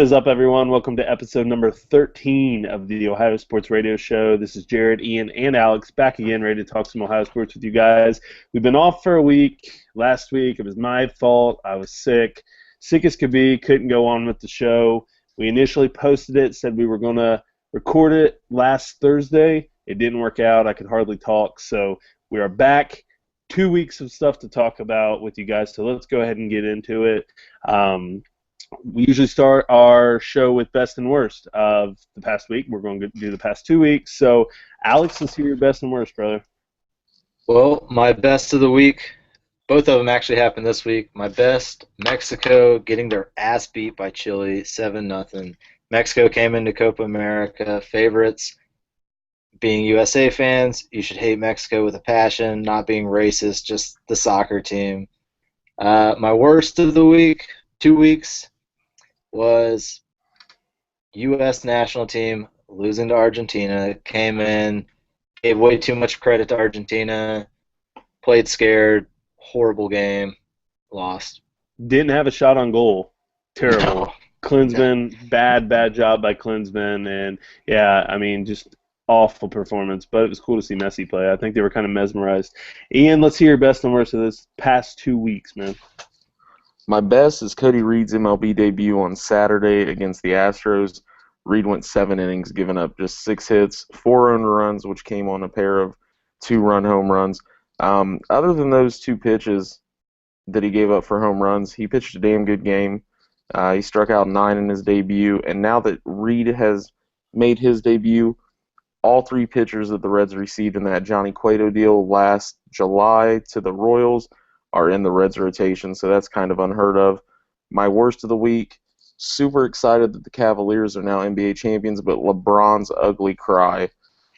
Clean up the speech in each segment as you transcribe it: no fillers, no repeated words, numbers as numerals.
What is up, everyone? Welcome to episode number 13 of the Ohio Sports Radio Show. This is Jared, Ian, and Alex back again, ready to talk some Ohio sports with you guys. We've been off for a week. Last week, it was my fault. I was sick as could be, couldn't go on with the show. We initially posted it, said we were going to record it last Thursday. It didn't work out. I could hardly talk, so we are back. 2 weeks of stuff to talk about with you guys, so let's go ahead and get into it. We usually start our show with best and worst of the past week. We're going to do the past 2 weeks. So, Alex, let's hear your best and worst, brother. Well, my best of the week, both of them actually happened this week. My best, Mexico getting their ass beat by Chile, 7-0. Mexico came into Copa America favorites. Being USA fans, you should hate Mexico with a passion, not being racist, just the soccer team. My worst of the week, 2 weeks, was U.S. national team losing to Argentina. Came in, gave way too much credit to Argentina, played scared, horrible game, lost. Didn't have a shot on goal. Terrible. No. Klinsmann, bad job by Klinsmann. And, yeah, I mean, just awful performance. But it was cool to see Messi play. I think they were kind of mesmerized. Ian, let's hear your best and worst of this past 2 weeks, man. My best is Cody Reed's MLB debut on Saturday against the Astros. Reed went 7 innings, giving up just 6 hits, 4 earned runs, which came on a pair of 2-run home runs. Other than those 2 pitches that he gave up for home runs, he pitched a damn good game. He struck out 9 in his debut, and now that Reed has made his debut, all 3 pitchers that the Reds received in that Johnny Cueto deal last July to the Royals are in the Reds rotation, so that's kind of unheard of. My worst of the week, super excited that the Cavaliers are now NBA champions, but LeBron's ugly cry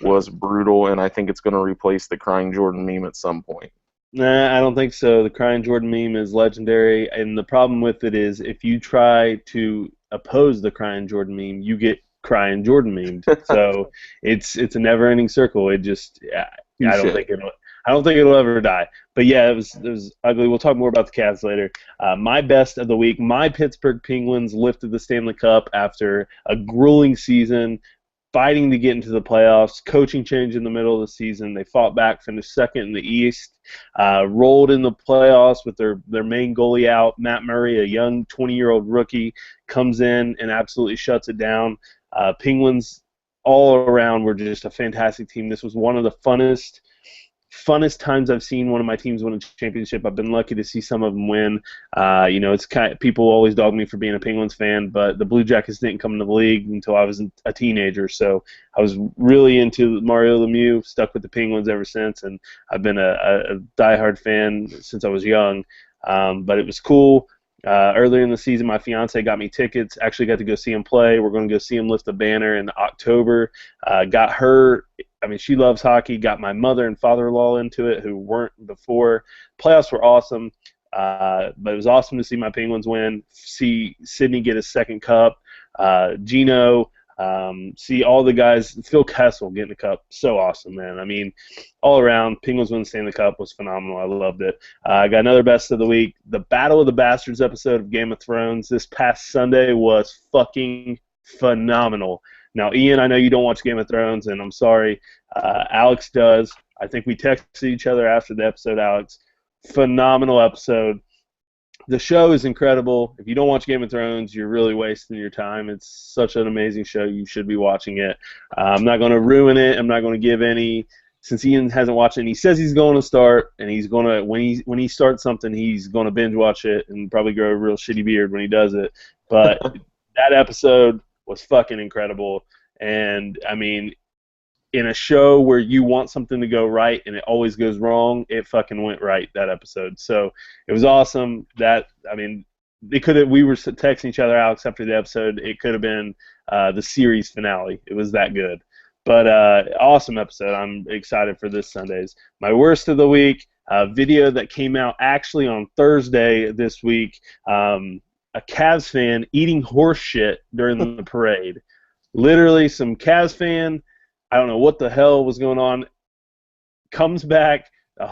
was brutal, and I think it's going to replace the crying Jordan meme at some point. Nah, I don't think so. The crying Jordan meme is legendary, and the problem with it is if you try to oppose the crying Jordan meme, you get crying Jordan memed. So it's a never-ending circle. I don't think it'll ever die. But yeah, it was ugly. We'll talk more about the Cavs later. My best of the week, my Pittsburgh Penguins lifted the Stanley Cup after a grueling season, fighting to get into the playoffs, coaching change in the middle of the season. They fought back, finished second in the East, rolled in the playoffs with their main goalie out. Matt Murray, a young 20-year-old rookie, comes in and absolutely shuts it down. Penguins all around were just a fantastic team. This was one of the funnest times I've seen one of my teams win a championship. I've been lucky to see some of them win. It's people always dog me for being a Penguins fan, but the Blue Jackets didn't come into the league until I was a teenager. So I was really into Mario Lemieux, stuck with the Penguins ever since, and I've been a diehard fan since I was young. But it was cool. Earlier in the season, my fiance got me tickets. Actually got to go see him play. We're going to go see him lift the banner in October. Got her. I mean, she loves hockey. Got my mother and father-in-law into it, who weren't before. Playoffs were awesome, but it was awesome to see my Penguins win. See Sidney get his second cup. Gino. See all the guys. Phil Kessel getting the cup. So awesome, man. I mean, all around, Penguins winning the Stanley Cup was phenomenal. I loved it. I got another best of the week. The Battle of the Bastards episode of Game of Thrones this past Sunday was fucking phenomenal. Now, Ian, I know you don't watch Game of Thrones, and I'm sorry. Alex does. I think we texted each other after the episode, Alex. Phenomenal episode. The show is incredible. If you don't watch Game of Thrones, you're really wasting your time. It's such an amazing show. You should be watching it. I'm not going to ruin it. I'm not going to give any. Since Ian hasn't watched it, and he says he's going to start, and he's going to when he starts something, he's going to binge watch it and probably grow a real shitty beard when he does it. But that episode was fucking incredible. And, I mean, in a show where you want something to go right and it always goes wrong, it fucking went right, that episode. So it was awesome. We were texting each other, Alex, after the episode. It could have been the series finale. It was that good. But awesome episode. I'm excited for this Sunday's. My worst of the week, a video that came out actually on Thursday this week, a Cavs fan eating horse shit during the parade. Literally some Cavs fan, I don't know what the hell was going on, comes back, a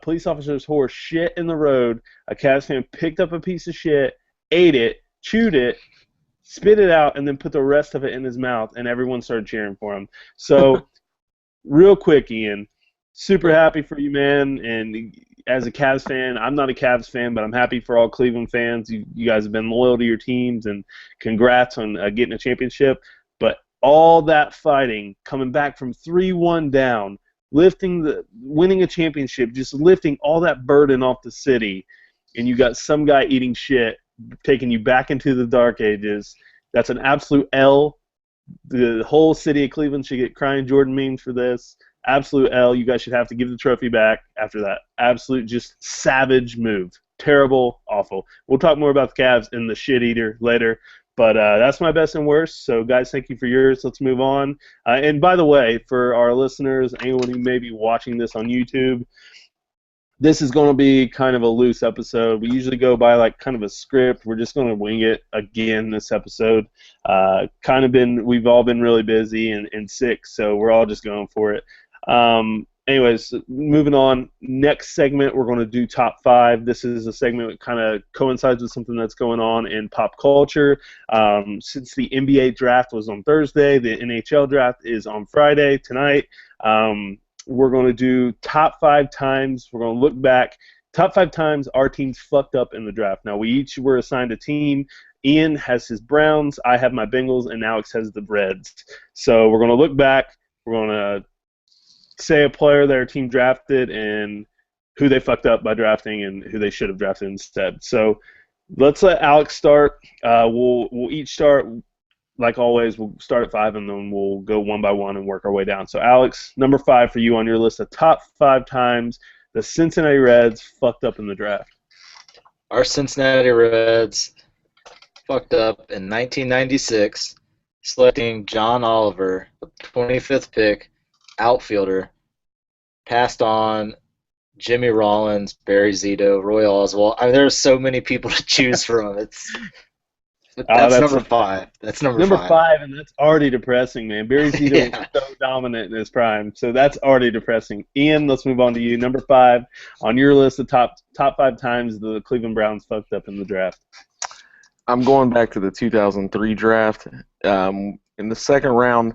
police officer's horse shit in the road. A Cavs fan picked up a piece of shit, ate it, chewed it, spit it out, and then put the rest of it in his mouth, and everyone started cheering for him. So, real quick, Ian, super happy for you, man. And as a Cavs fan, I'm not a Cavs fan, but I'm happy for all Cleveland fans. You guys have been loyal to your teams, and congrats on getting a championship. But all that fighting, coming back from 3-1 down, winning a championship, just lifting all that burden off the city, and you got some guy eating shit, taking you back into the dark ages. That's an absolute L. The whole city of Cleveland should get crying Jordan memes for this. Absolute L. You guys should have to give the trophy back after that. Absolute just savage move. Terrible, awful. We'll talk more about the Cavs and the shit eater later. But that's my best and worst. So, guys, thank you for yours. Let's move on. And by the way, for our listeners, anyone who may be watching this on YouTube, this is going to be kind of a loose episode. We usually go by like kind of a script. We're just going to wing it again this episode. We've all been really busy and sick, so we're all just going for it. Anyways, moving on. Next segment, we're going to do top 5. This is a segment that kind of coincides with something that's going on in pop culture. Since the NBA draft was on Thursday, the NHL draft is on Friday tonight. We're going to do top 5 times. We're going to look back. Top 5 times our teams fucked up in the draft. Now, we each were assigned a team. Ian has his Browns. I have my Bengals. And Alex has the Reds. So we're going to look back. We're going to say a player that our team drafted and who they fucked up by drafting and who they should have drafted instead. So let's let Alex start. We'll each start. Like always, we'll start at 5, and then we'll go one by one and work our way down. So, Alex, number 5 for you on your list of top 5 times the Cincinnati Reds fucked up in the draft. Our Cincinnati Reds fucked up in 1996, selecting John Oliver, the 25th pick, outfielder, passed on Jimmy Rollins, Barry Zito, Roy Oswalt. I mean, there's so many people to choose from. That's number 5. That's number 5, and that's already depressing, man. Barry Zito was so dominant in his prime, so that's already depressing. Ian, let's move on to you. Number 5 on your list of top 5 times the Cleveland Browns fucked up in the draft. I'm going back to the 2003 draft. In the second round,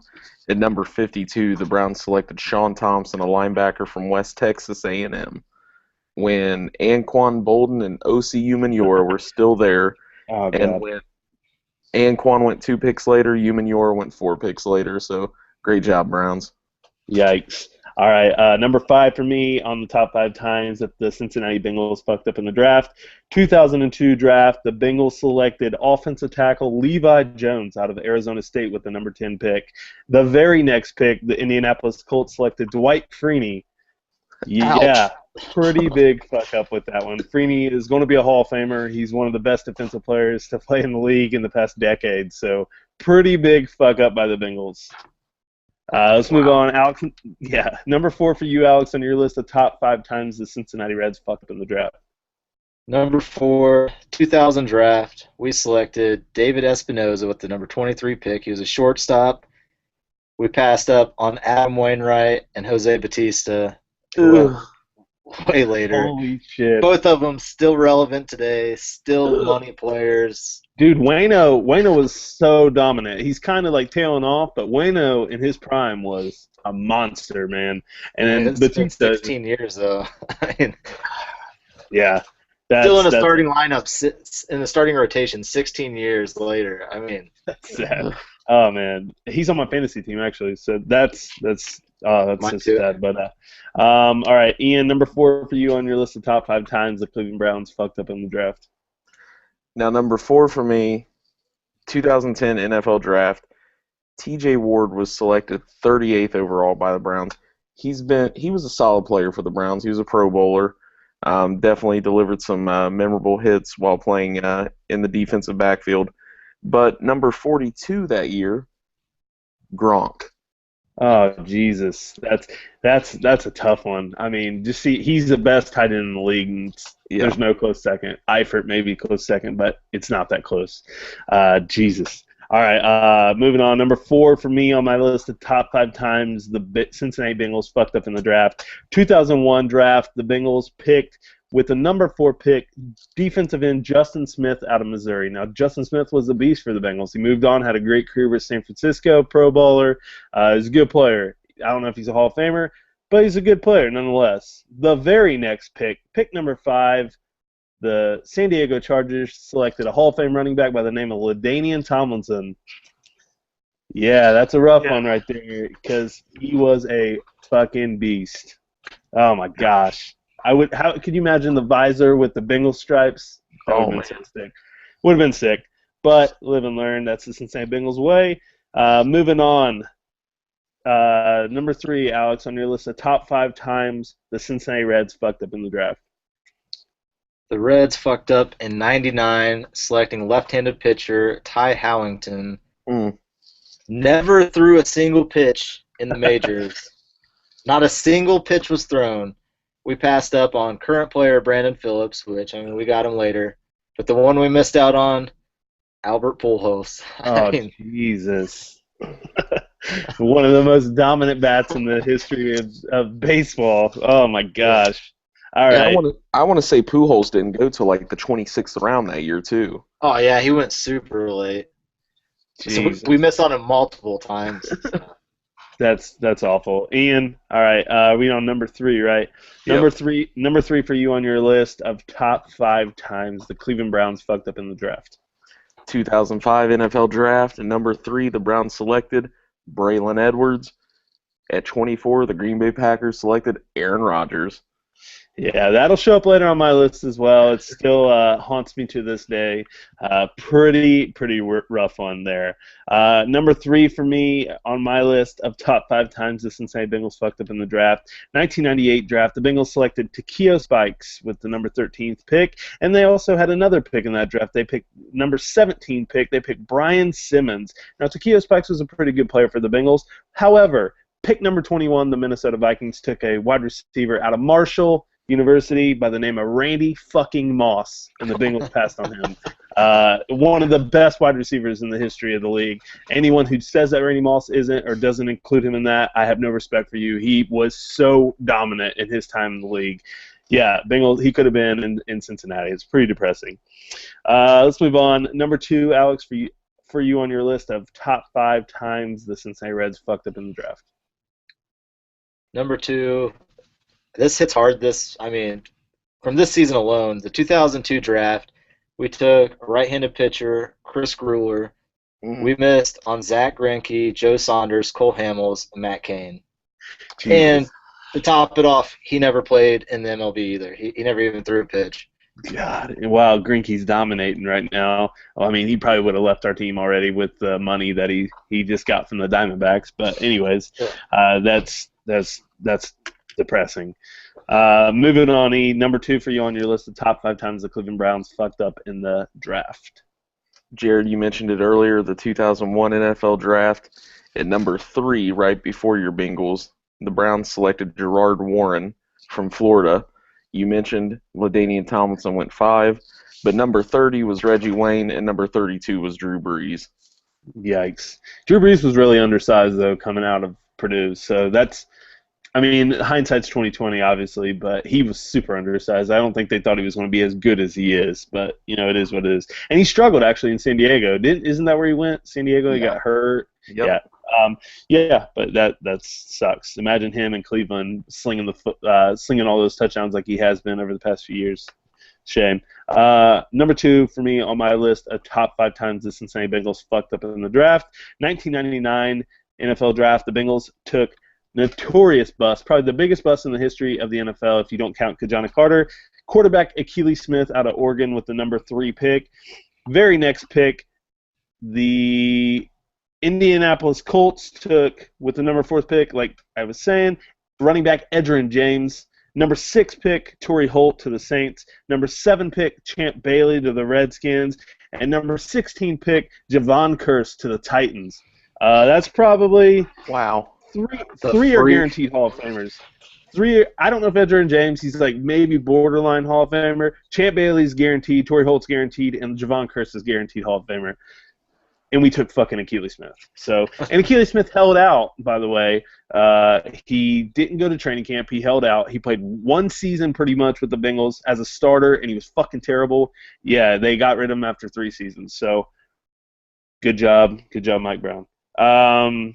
at number 52, the Browns selected Sean Thompson, a linebacker from West Texas A&M, when Anquan Bolden and O.C. Umenyiora were still there. Oh, God. And when Anquan went 2 picks later, Umenyiora went 4 picks later. So great job, Browns. Yikes. All right, number 5 for me on the top 5 times that the Cincinnati Bengals fucked up in the draft. 2002 draft, the Bengals selected offensive tackle Levi Jones out of Arizona State with the number 10 pick. The very next pick, the Indianapolis Colts selected Dwight Freeney. Yeah, pretty big fuck up with that one. Freeney is going to be a Hall of Famer. He's one of the best defensive players to play in the league in the past decade. So pretty big fuck up by the Bengals. Let's move on. Alex, number 4 for you, Alex, on your list of top 5 times the Cincinnati Reds fucked up in the draft. Number 4, 2000 draft, we selected David Espinoza with the number 23 pick. He was a shortstop. We passed up on Adam Wainwright and Jose Batista way later. Holy shit. Both of them still relevant today, still money players. Dude, Waino was so dominant. He's kind of like tailing off, but Waino in his prime was a monster, man. And then It's been 16 years, though. I mean, yeah. Still in a starting lineup, in the starting rotation, 16 years later. I mean, that's sad. Oh man, he's on my fantasy team actually. So that's just sad. But all right, Ian, number 4 for you on your list of top 5 times the Cleveland Browns fucked up in the draft. Now, number 4 for me, 2010 NFL Draft, T.J. Ward was selected 38th overall by the Browns. He was a solid player for the Browns. He was a Pro Bowler. Definitely delivered some memorable hits while playing in the defensive backfield. But number 42 that year, Gronk. Oh Jesus, that's a tough one. I mean, just see, he's the best tight end in the league, and there's no close second. Eifert may be close second, but it's not that close. Jesus. All right, moving on. Number 4 for me on my list of top 5 times the Cincinnati Bengals fucked up in the draft. 2001 draft, the Bengals picked with the number 4 pick, defensive end Justin Smith out of Missouri. Now, Justin Smith was a beast for the Bengals. He moved on, had a great career with San Francisco, Pro Bowler. He's a good player. I don't know if he's a Hall of Famer, but he's a good player nonetheless. The very next pick, pick number 5, the San Diego Chargers selected a Hall of Fame running back by the name of LaDainian Tomlinson. Yeah, that's a rough one right there because he was a fucking beast. Oh my gosh. How could you imagine the visor with the Bengal stripes? That would have been so sick. Would have been sick. But live and learn. That's the Cincinnati Bengals way. Moving on. Number 3, Alex, on your list of top 5 times the Cincinnati Reds fucked up in the draft. The Reds fucked up in '99, selecting left-handed pitcher Ty Howington. Never threw a single pitch in the majors. Not a single pitch was thrown. We passed up on current player Brandon Phillips, which, I mean, we got him later. But the one we missed out on, Albert Pujols. Oh, Jesus. One of the most dominant bats in the history of baseball. Oh, my gosh. All right. I want to say Pujols didn't go to like the 26th round that year, too. Oh, yeah, he went super late. So we missed on him multiple times. That's awful. Ian, all right, we on number 3, right? Yep. Number three for you on your list of top 5 times the Cleveland Browns fucked up in the draft. 2005 NFL Draft, and number 3, the Browns selected Braylon Edwards. At 24, the Green Bay Packers selected Aaron Rodgers. Yeah, that'll show up later on my list as well. It still haunts me to this day. Pretty rough one there. Number 3 for me on my list of top 5 times the Cincinnati Bengals fucked up in the draft. 1998 draft, the Bengals selected Takeo Spikes with the number 13th pick, and they also had another pick in that draft. They picked number 17 pick. They picked Brian Simmons. Now, Takeo Spikes was a pretty good player for the Bengals. However, pick number 21, the Minnesota Vikings took a wide receiver out of Marshall University by the name of Randy fucking Moss, and the Bengals passed on him. One of the best wide receivers in the history of the league. Anyone who says that Randy Moss isn't or doesn't include him in that, I have no respect for you. He was so dominant in his time in the league. Yeah, Bengals, he could have been in Cincinnati. It's pretty depressing. Let's move on. Number 2, Alex, for you on your list of top 5 times the Cincinnati Reds fucked up in the draft. Number 2, this hits hard. From this season alone, the 2002 draft, we took right-handed pitcher Chris Grueller. We missed on Zach Greinke, Joe Saunders, Cole Hamels, and Matt Cain. Jesus. And to top it off, he never played in the MLB either. He never even threw a pitch. God, wow, Greinke's dominating right now. Well, I mean, he probably would have left our team already with the money that he just got from the Diamondbacks. But anyways, that's depressing. Moving on, number 2 for you on your list of top 5 times the Cleveland Browns fucked up in the draft. Jared, you mentioned it earlier, the 2001 NFL Draft. At number 3, right before your Bengals, the Browns selected Gerard Warren from Florida. You mentioned LaDainian Tomlinson went 5, but number 30 was Reggie Wayne, and number 32 was Drew Brees. Yikes. Drew Brees was really undersized, though, coming out of Purdue, so that's, I mean, hindsight's 20/20, obviously, but he was super undersized. I don't think they thought he was going to be as good as he is, but, it is what it is. And he struggled, actually, in San Diego. Isn't that where he went? San Diego, he got hurt. Yep. Yeah, but that sucks. Imagine him in Cleveland slinging all those touchdowns like he has been over the past few years. Shame. Number 2 for me on my list of top 5 times the Cincinnati Bengals fucked up in the draft. 1999 NFL Draft, the Bengals took notorious bust, probably the biggest bust in the history of the NFL if you don't count Kajana Carter. Quarterback Akili Smith out of Oregon with the number 3 pick. Very next pick, the Indianapolis Colts took, with the number 4th pick, like I was saying, running back Edgerrin James. Number 6 pick, Torrey Holt to the Saints. Number 7 pick, Champ Bailey to the Redskins. And number 16 pick, Javon Curse to the Titans. That's probably three are guaranteed Hall of Famers. 3, I don't know if Edgerrin James, he's like maybe borderline Hall of Famer. Champ Bailey's guaranteed, Torrey Holt's guaranteed, and Javon Curse is guaranteed Hall of Famer. and we took fucking Akili Smith. So, and Akili Smith held out, by the way. He didn't go to training camp. He held out. He played one season pretty much with the Bengals as a starter, and he was fucking terrible. Yeah, they got rid of him after 3 seasons. So, good job, Mike Brown. All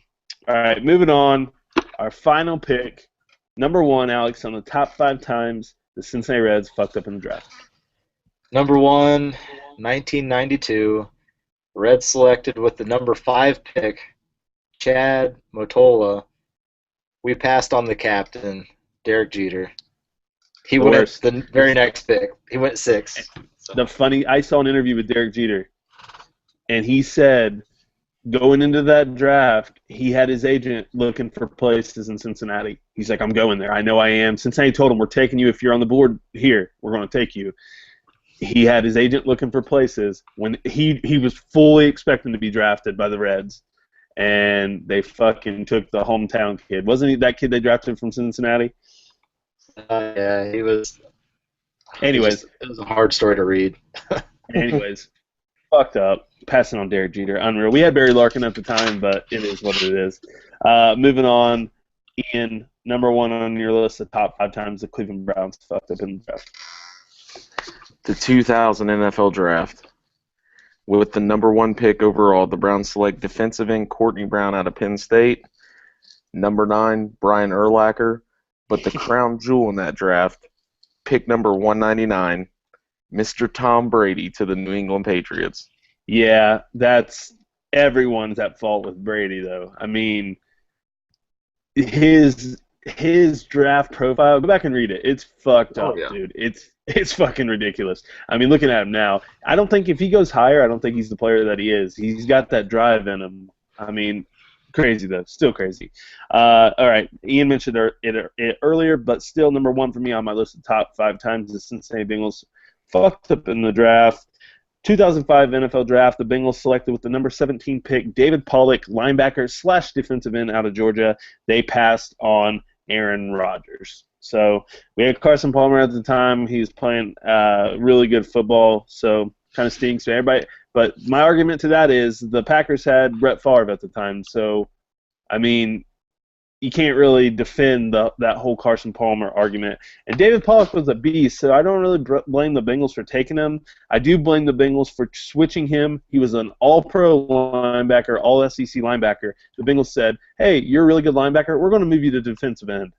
right, moving on. Our final pick, number 1, Alex, on the top 5 times the Cincinnati Reds fucked up in the draft. Number 1, 1992. Reds selected with the number 5 pick, Chad Motola. We passed on the captain, Derek Jeter. He went the very next pick. He went 6. So. I saw an interview with Derek Jeter, and he said going into that draft, he had his agent looking for places in Cincinnati. He's like, I'm going there. I know I am. Cincinnati told him, we're taking you. If you're on the board here, we're going to take you. He had his agent looking for places when he was fully expecting to be drafted by the Reds, and they fucking took the hometown kid. Wasn't he that kid they drafted from Cincinnati? Yeah, he was. Anyways. It was a hard story to read. Anyways, fucked up. Passing on Derek Jeter. Unreal. We had Barry Larkin at the time, but it is what it is. Moving on, Ian, number 1 on your list of top 5 times the Cleveland Browns fucked up in the draft. The 2000 NFL Draft. With the number 1 pick overall, the Browns select defensive end Courtney Brown out of Penn State. Number 9, Brian Urlacher. But the crown jewel in that draft, pick number 199, Mr. Tom Brady to the New England Patriots. Yeah, that's everyone's at fault with Brady, though. I mean, his draft profile, go back and read it. It's fucked up, dude. It's fucking ridiculous. I mean, looking at him now, I don't think if he goes higher, I don't think he's the player that he is. He's got that drive in him. I mean, crazy, though. Still crazy. All right, Ian mentioned it earlier, but still number 1 for me on my list of top 5 times the Cincinnati Bengals fucked up in the draft. 2005 NFL Draft, the Bengals selected with the number 17 pick David Pollock, linebacker / defensive end out of Georgia. They passed on Aaron Rodgers. So we had Carson Palmer at the time. He was playing really good football, so kind of stinks to everybody. But my argument to that is the Packers had Brett Favre at the time. So, I mean, you can't really defend that whole Carson Palmer argument. And David Pollock was a beast, so I don't really blame the Bengals for taking him. I do blame the Bengals for switching him. He was an all-pro linebacker, all-SEC linebacker. The Bengals said, hey, you're a really good linebacker. We're going to move you to defensive end.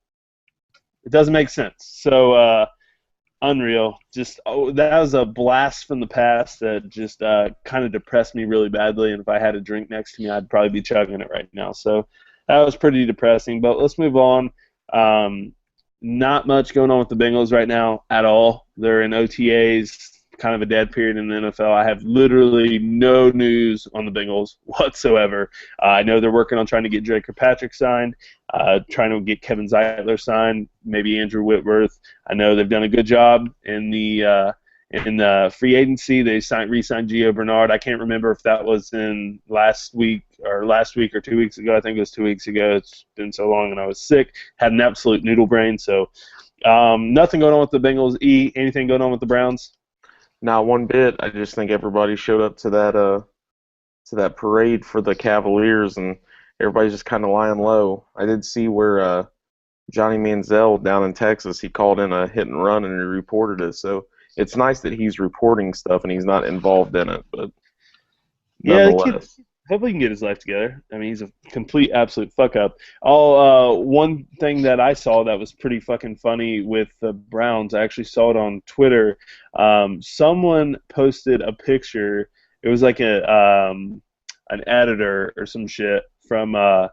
It doesn't make sense. So, unreal. That was a blast from the past that just kind of depressed me really badly. And if I had a drink next to me, I'd probably be chugging it right now. So that was pretty depressing. But let's move on. Not much going on with the Bengals right now at all. They're in OTAs, kind of a dead period in the NFL. I have literally no news on the Bengals whatsoever. I know they're working on trying to get Drake Kirkpatrick signed, trying to get Kevin Zeitler signed, maybe Andrew Whitworth. I know they've done a good job in the free agency. They re-signed Gio Bernard. I can't remember if that was in last week or 2 weeks ago. I think it was 2 weeks ago. It's been so long and I was sick. Had an absolute noodle brain. So nothing going on with the Bengals. Anything going on with the Browns? Not one bit. I just think everybody showed up to that parade for the Cavaliers, and everybody's just kind of lying low. I did see where Johnny Manziel down in Texas, he called in a hit and run and he reported it. So it's nice that he's reporting stuff and he's not involved in it. But nonetheless. Yeah, hopefully he can get his life together. I mean, he's a complete, absolute fuck up. One thing that I saw that was pretty fucking funny with the Browns, I actually saw it on Twitter. Someone posted a picture. It was like an editor or some shit from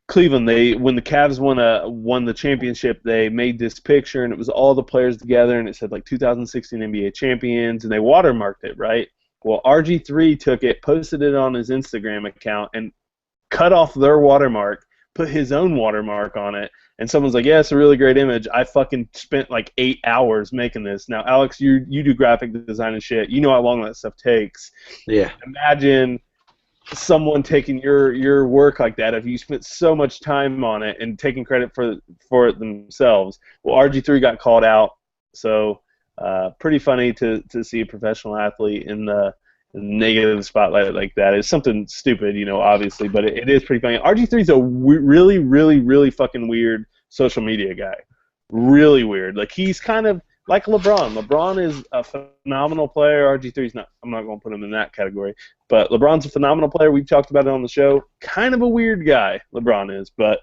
Cleveland. When the Cavs won the championship, they made this picture, and it was all the players together, and it said like 2016 NBA champions, and they watermarked it, right? Well, RG3 took it, posted it on his Instagram account, and cut off their watermark, put his own watermark on it, and someone's like, yeah, it's a really great image. I fucking spent like 8 hours making this. Now, Alex, you do graphic design and shit. You know how long that stuff takes. Yeah. Imagine someone taking your work like that if you spent so much time on it and taking credit for it themselves. Well, RG3 got called out, so pretty funny to see a professional athlete in the negative spotlight like that. It's something stupid, obviously, but it is pretty funny. RG3's a really, really, really fucking weird social media guy. Really weird. Like, he's kind of like LeBron. LeBron is a phenomenal player. RG3's not. I'm not going to put him in that category. But LeBron's a phenomenal player. We've talked about it on the show. Kind of a weird guy, LeBron is. But,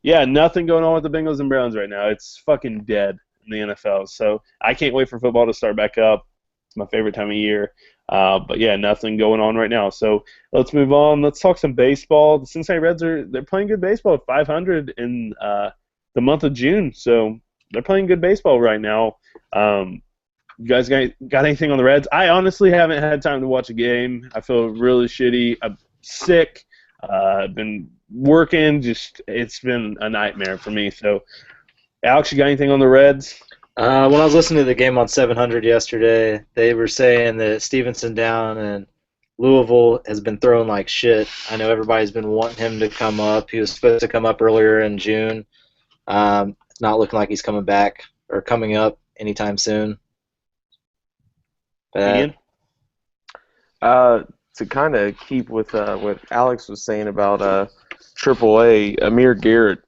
yeah, nothing going on with the Bengals and Browns right now. It's fucking dead in the NFL. So I can't wait for football to start back up. It's my favorite time of year. But, yeah, nothing going on right now. So let's move on. Let's talk some baseball. The Cincinnati Reds they're playing good baseball at 500 in the month of June. So they're playing good baseball right now. You guys got anything on the Reds? I honestly haven't had time to watch a game. I feel really shitty. I'm sick. I've been working. It's been a nightmare for me. So, Alex, you got anything on the Reds? When I was listening to the game on 700 yesterday, they were saying that Stevenson down and Louisville has been throwing like shit. I know everybody's been wanting him to come up. He was supposed to come up earlier in June. It's not looking like he's coming back or coming up anytime soon. Ian? To kind of keep with what Alex was saying about AAA, Amir Garrett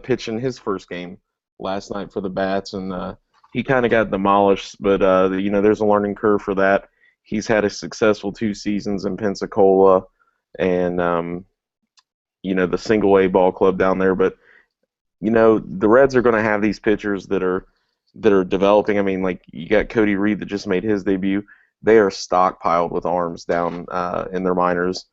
pitching his first game last night for the Bats, and he kind of got demolished. But there's a learning curve for that. He's had a successful 2 seasons in Pensacola, and the single A ball club down there. But the Reds are going to have these pitchers that are developing. I mean, like, you got Cody Reed that just made his debut. They are stockpiled with arms down in their minors,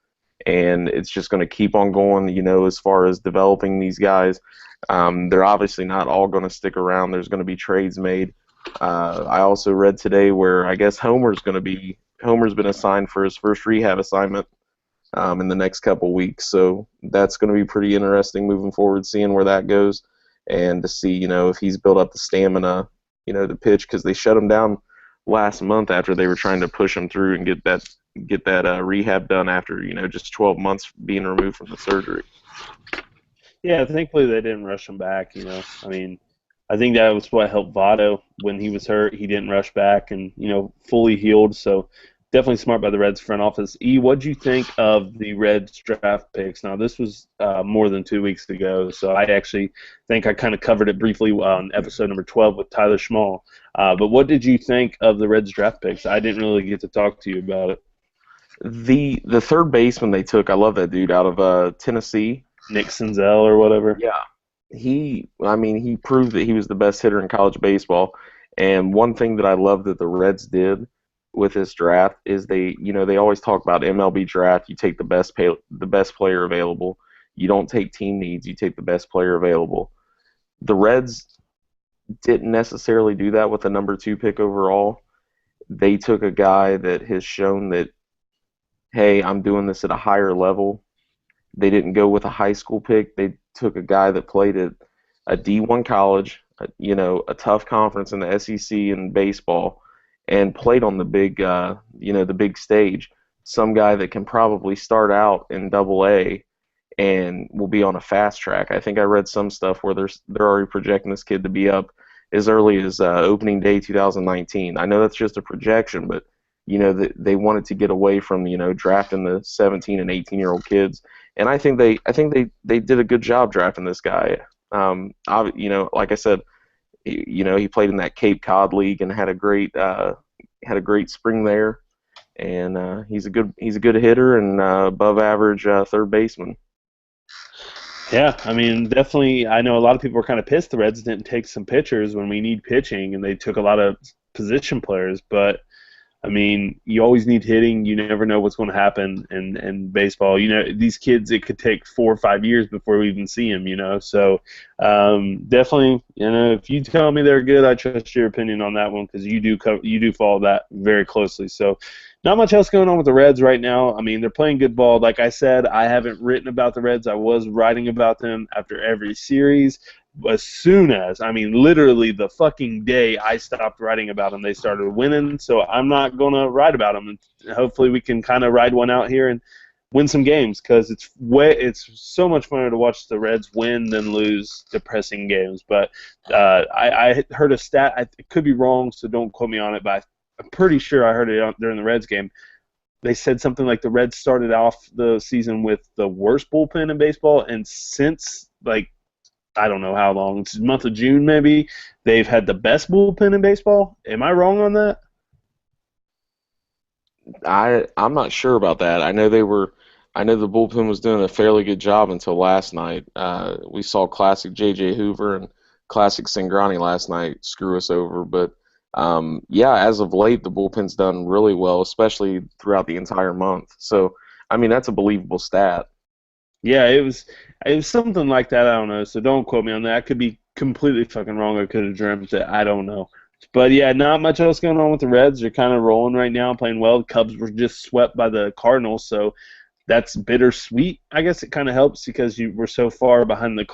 and it's just going to keep on going, as far as developing these guys. They're obviously not all going to stick around. There's going to be trades made. I also read today where I guess Homer's been assigned for his first rehab assignment in the next couple weeks. So that's going to be pretty interesting moving forward, seeing where that goes, and to see, if he's built up the stamina, to pitch, because they shut him down last month after they were trying to push him through and get that rehab done after, just 12 months being removed from the surgery. Yeah, thankfully they didn't rush him back, I mean, I think that was what helped Votto when he was hurt. He didn't rush back and, fully healed. So definitely smart by the Reds front office. E, what'd you think of the Reds draft picks? Now, this was more than 2 weeks ago, so I actually think I kind of covered it briefly on episode number 12 with Tyler Schmall. But what did you think of the Reds draft picks? I didn't really get to talk to you about it. The third baseman they took, I love that dude out of Tennessee. Nick Senzel or whatever. Yeah. He proved that he was the best hitter in college baseball. And one thing that I love that the Reds did with this draft is they always talk about MLB draft. You take the best player available. You don't take team needs. You take the best player available. The Reds didn't necessarily do that with the number 2 pick overall. They took a guy that has shown that, hey, I'm doing this at a higher level. They didn't go with a high school pick. They took a guy that played at a D1 college, a tough conference in the SEC in baseball, and played on the big stage. Some guy that can probably start out in AA and will be on a fast track. I think I read some stuff where they're already projecting this kid to be up as early as opening day 2019. I know that's just a projection, but they wanted to get away from drafting the 17 and 18-year-old kids, and I think they did a good job drafting this guy. Like I said, he played in that Cape Cod league and had a great spring there, and he's a good hitter and above average third baseman. Yeah, I mean, definitely. I know a lot of people were kind of pissed the Reds didn't take some pitchers when we need pitching, and they took a lot of position players, but I mean, you always need hitting. You never know what's going to happen in baseball. These kids, it could take 4 or 5 years before we even see them, So definitely, if you tell me they're good, I trust your opinion on that one because you do follow that very closely. So not much else going on with the Reds right now. I mean, they're playing good ball. Like I said, I haven't written about the Reds. I was writing about them after every series. As soon as, literally the fucking day I stopped writing about them, they started winning. So I'm not going to write about them. And hopefully we can kind of ride one out here and win some games because it's so much funner to watch the Reds win than lose depressing games. But I heard a stat. It could be wrong, so don't quote me on it, but I'm pretty sure I heard it during the Reds game. They said something like the Reds started off the season with the worst bullpen in baseball, and since, like, I don't know how long, it's the month of June maybe, they've had the best bullpen in baseball. Am I wrong on that? I'm not sure about that. I know the bullpen was doing a fairly good job until last night. We saw classic J.J. Hoover and classic Singrani last night screw us over, but yeah, as of late, the bullpen's done really well, especially throughout the entire month. So, I mean, that's a believable stat. Yeah, it was something like that. I don't know. So don't quote me on that. I could be completely fucking wrong. I could have dreamt it. I don't know. But yeah, not much else going on with the Reds. They're kind of rolling right now, playing well. The Cubs were just swept by the Cardinals, so that's bittersweet. I guess it kind of helps because you were so far behind the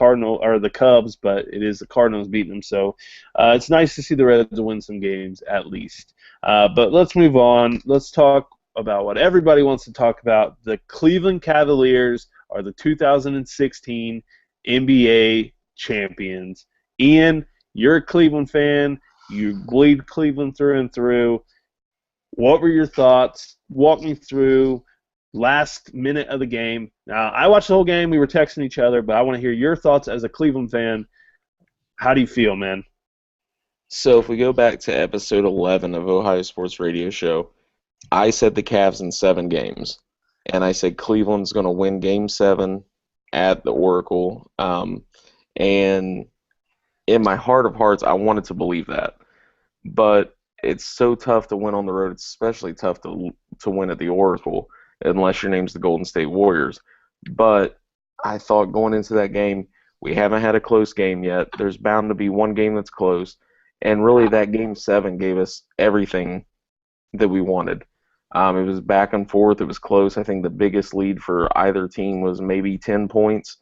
Cubs, but it is the Cardinals beating them. So it's nice to see the Reds win some games at least. But let's move on. Let's talk about what everybody wants to talk about. The Cleveland Cavaliers are the 2016 NBA champions. Ian, you're a Cleveland fan. You bleed Cleveland through and through. What were your thoughts? Walk me through last minute of the game. Now, I watched the whole game. We were texting each other, but I want to hear your thoughts as a Cleveland fan. How do you feel, man? So, if we go back to episode 11 of Ohio Sports Radio Show, I said the Cavs in 7 games, and I said Cleveland's going to win Game 7 at the Oracle, and in my heart of hearts, I wanted to believe that. But it's so tough to win on the road. It's especially tough to win at the Oracle unless your name's the Golden State Warriors. But I thought going into that game, we haven't had a close game yet. There's bound to be one game that's close. And really that Game 7 gave us everything that we wanted. It was back and forth. It was close. I think the biggest lead for either team was maybe 10 points,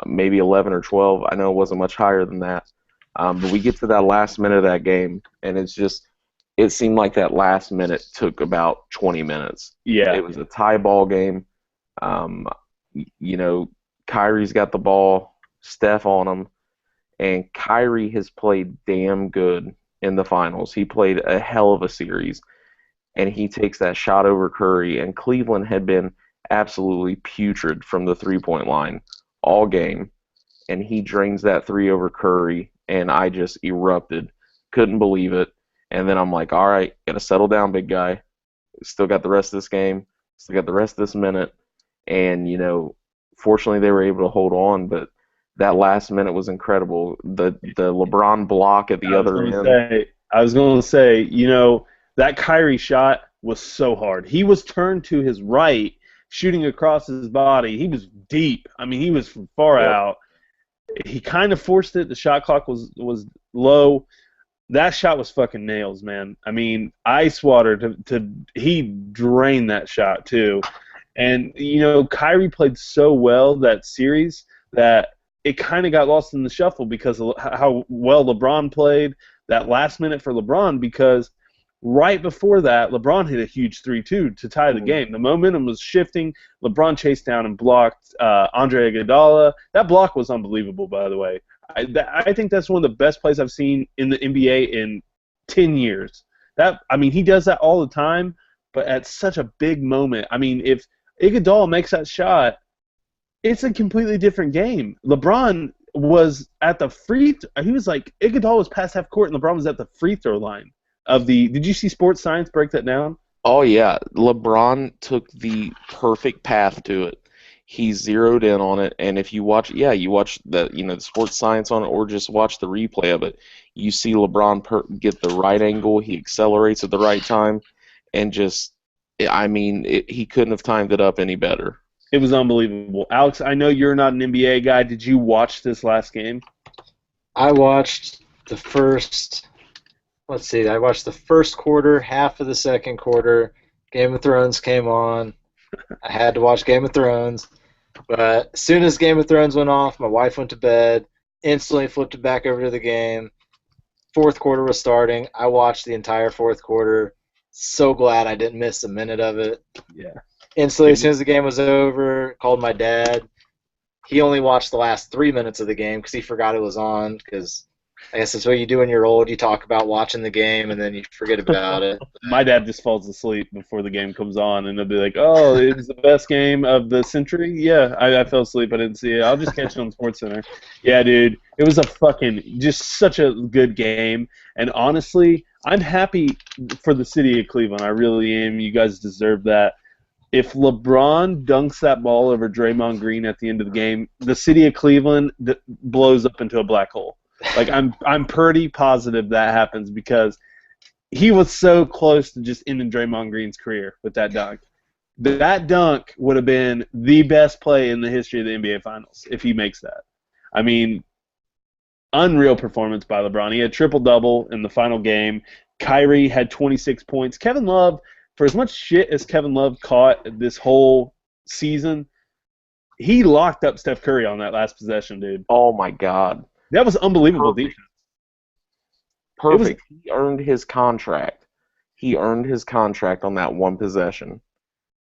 maybe 11 or 12. I know it wasn't much higher than that. But we get to that last minute of that game, and it seemed like that last minute took about 20 minutes. Yeah. It was a tie ball game. Kyrie's got the ball, Steph on him, and Kyrie has played damn good in the finals. He played a hell of a series, and he takes that shot over Curry, and Cleveland had been absolutely putrid from the three-point line all game, and he drains that three over Curry, and I just erupted. Couldn't believe it. And then I'm like, all right, got to settle down, big guy. Still got the rest of this game. Still got the rest of this minute. And, fortunately they were able to hold on, but that last minute was incredible. The LeBron block at the other end. I was going to say, that Kyrie shot was so hard. He was turned to his right, shooting across his body. He was deep. I mean, he was from far out. He kind of forced it. The shot clock was low. That shot was fucking nails, man. I mean, ice water he drained that shot too. And Kyrie played so well that series that it kind of got lost in the shuffle because of how well LeBron played that last minute for LeBron, because right before that, LeBron hit a huge 3-2 to tie the game. The momentum was shifting. LeBron chased down and blocked Andre Iguodala. That block was unbelievable, by the way. I think that's one of the best plays I've seen in the NBA in 10 years. He does that all the time, but at such a big moment. I mean, if Iguodala makes that shot, it's a completely different game. LeBron was at the Iguodala was past half court, and LeBron was at the free throw line. Did you see Sports Science break that down? Oh yeah, LeBron took the perfect path to it. He zeroed in on it, and if you watch the Sports Science on it, or just watch the replay of it, you see LeBron get the right angle. He accelerates at the right time, and he couldn't have timed it up any better. It was unbelievable. Alex, I know you're not an NBA guy. Did you watch this last game? I watched the first. Let's see, I watched the first quarter, half of the second quarter. Game of Thrones came on. I had to watch Game of Thrones. But as soon as Game of Thrones went off, my wife went to bed, instantly flipped it back over to the game. Fourth quarter was starting. I watched the entire fourth quarter. So glad I didn't miss a minute of it. Yeah. Instantly, as soon as the game was over, called my dad. He only watched the last 3 minutes of the game because he forgot it was on because I guess that's what you do when you're old. You talk about watching the game, and then you forget about it. My dad just falls asleep before the game comes on, and they'll be like, "Oh, it was the best game of the century." Yeah, I fell asleep. I didn't see it. I'll just catch it on SportsCenter. Yeah, dude, it was a fucking just such a good game. And honestly, I'm happy for the city of Cleveland. I really am. You guys deserve that. If LeBron dunks that ball over Draymond Green at the end of the game, the city of Cleveland blows up into a black hole. Like I'm pretty positive that happens because he was so close to just ending Draymond Green's career with that dunk. That dunk would have been the best play in the history of the NBA Finals if he makes that. I mean, unreal performance by LeBron. He had triple-double in the final game. Kyrie had 26 points. Kevin Love, for as much shit as Kevin Love caught this whole season, he locked up Steph Curry on that last possession, dude. Oh, my God. That was unbelievable Perfect. defense. Perfect. He earned his contract. He earned his contract on that one possession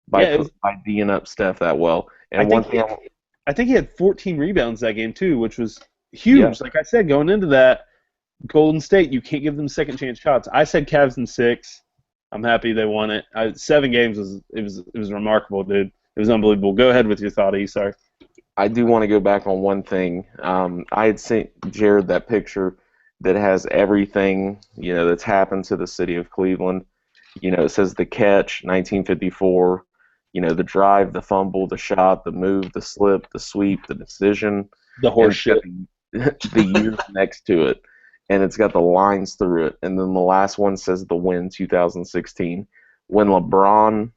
by D'ing up Steph that well. And I think he had 14 rebounds that game too, which was huge. Yeah. Like I said, going into that, Golden State, you can't give them second chance shots. I said Cavs in 6. I'm happy they won it. 7 games was remarkable, dude. It was unbelievable. Go ahead with your thought, E. Sorry. I do want to go back on one thing. I had sent Jared that picture that has everything, that's happened to the city of Cleveland. It says the catch, 1954, the drive, the fumble, the shot, the move, the slip, the sweep, the decision. The horse shit. The years next to it. And it's got the lines through it. And then the last one says the win, 2016. When LeBron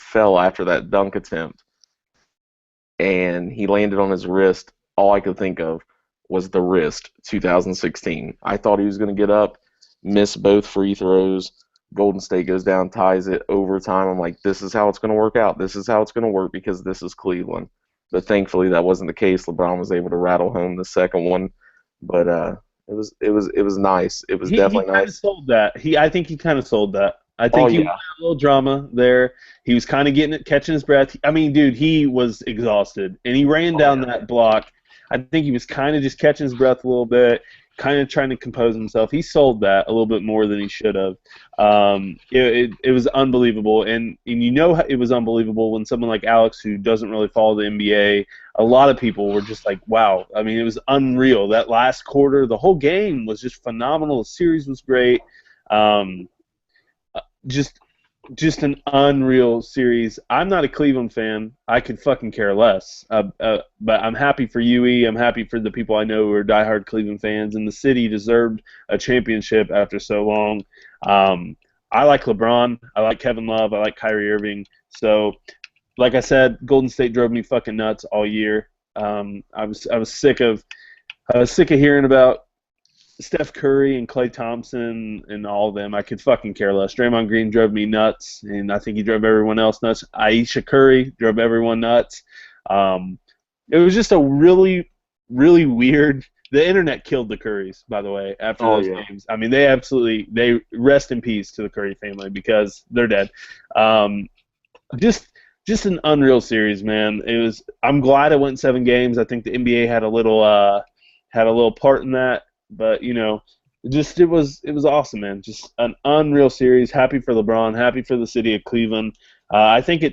fell after that dunk attempt, and he landed on his wrist, all I could think of was the wrist, 2016. I thought he was going to get up, miss both free throws. Golden State goes down, ties it, overtime. I'm like, this is how it's going to work out. This is how it's going to work because this is Cleveland. But thankfully that wasn't the case. LeBron was able to rattle home the second one. But it was nice. It was definitely nice. He kind of sold that. I think he kind of sold that. I think he wanted a little drama there. He was kind of catching his breath. I mean, dude, he was exhausted, and he ran down that block. I think he was kind of just catching his breath a little bit, kind of trying to compose himself. He sold that a little bit more than he should have. It was unbelievable, and it was unbelievable when someone like Alex, who doesn't really follow the NBA, a lot of people were just like, wow. I mean, it was unreal. That last quarter, the whole game was just phenomenal. The series was great. Just an unreal series. I'm not a Cleveland fan. I could fucking care less. But I'm happy for UE. I'm happy for the people I know who are diehard Cleveland fans, and the city deserved a championship after so long. I like LeBron. I like Kevin Love. I like Kyrie Irving. So, like I said, Golden State drove me fucking nuts all year. I was sick of hearing about Steph Curry and Klay Thompson and all of them. I could fucking care less. Draymond Green drove me nuts, and I think he drove everyone else nuts. Aisha Curry drove everyone nuts. It was just a really, really weird. The internet killed the Currys, by the way, after those games. I mean, they rest in peace to the Curry family because they're dead. Just an unreal series, man. I'm glad it went 7 games. I think the NBA had a little part in that. But it was awesome, man. Just an unreal series. Happy for LeBron. Happy for the city of Cleveland. I think the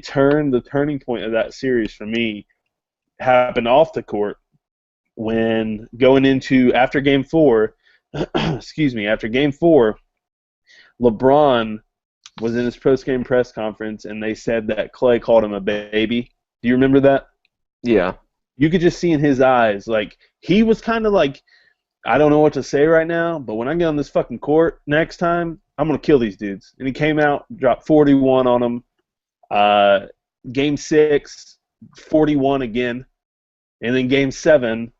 turning point of that series for me happened off the court when going into after Game 4. After Game 4, LeBron was in his post-game press conference, and they said that Klay called him a baby. Do you remember that? Yeah. You could just see in his eyes, like he was kind of like, I don't know what to say right now, but when I get on this fucking court next time, I'm going to kill these dudes. And he came out, dropped 41 on them. Game 6, 41 again. And then Game 7,